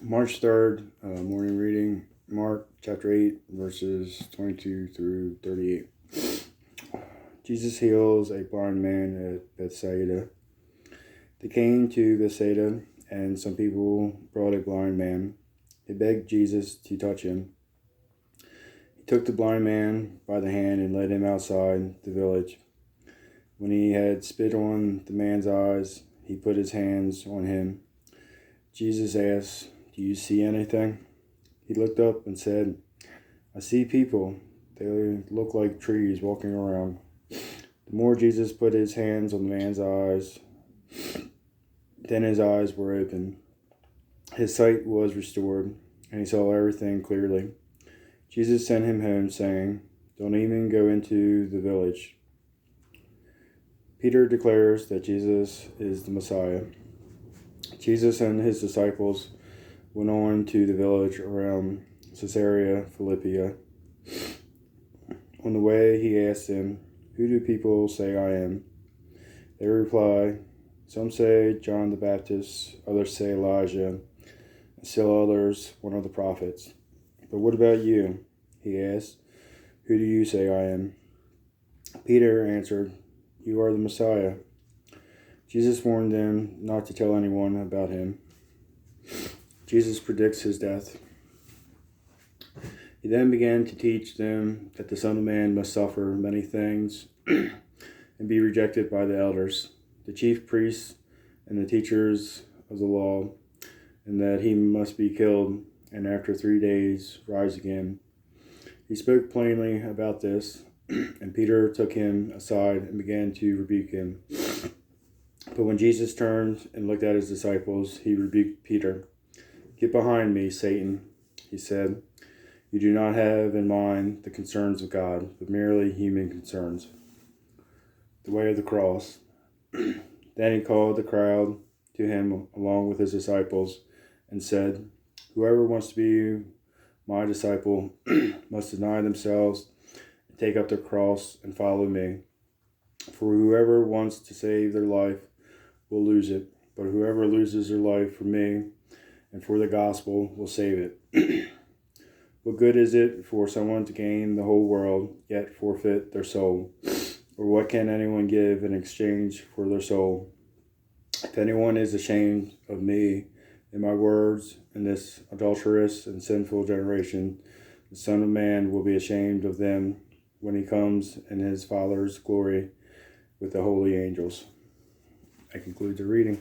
March 3rd, morning reading, Mark chapter 8, verses 22 through 38. Jesus heals a blind man at Bethsaida. They came to Bethsaida, and some people brought a blind man. They begged Jesus to touch him. He took the blind man by the hand and led him outside the village. When he had spit on the man's eyes, he put his hands on him. Jesus asked, "Do you see anything?" He looked up and said, "I see people. They look like trees walking around." The more Jesus put his hands on the man's eyes, then his eyes were opened. His sight was restored, and he saw everything clearly. Jesus sent him home, saying, "Don't even go into the village." Peter declares that Jesus is the Messiah. Jesus and his disciples went on to the village around Caesarea Philippi. On the way, he asked them, "Who do people say I am?" They reply, "Some say John the Baptist, others say Elijah, and still others one of the prophets. But what about you?" he asked. "Who do you say I am?" Peter answered, "You are the Messiah." Jesus warned them not to tell anyone about him. Jesus predicts his death. He then began to teach them that the Son of Man must suffer many things and be rejected by the elders, the chief priests, and the teachers of the law, and that he must be killed and after 3 days rise again. He spoke plainly about this, and Peter took him aside and began to rebuke him. But when Jesus turned and looked at his disciples, he rebuked Peter. "Get behind me, Satan," he said. "You do not have in mind the concerns of God, but merely human concerns." The way of the cross. Then he called the crowd to him along with his disciples and said, "Whoever wants to be my disciple must deny themselves and take up their cross and follow me. For whoever wants to save their life will lose it, but whoever loses their life for me and for the gospel will save it. What good is it for someone to gain the whole world, yet forfeit their soul? Or what can anyone give in exchange for their soul? If anyone is ashamed of me and my words in this adulterous and sinful generation, the Son of Man will be ashamed of them when he comes in his Father's glory with the holy angels." That concludes the reading.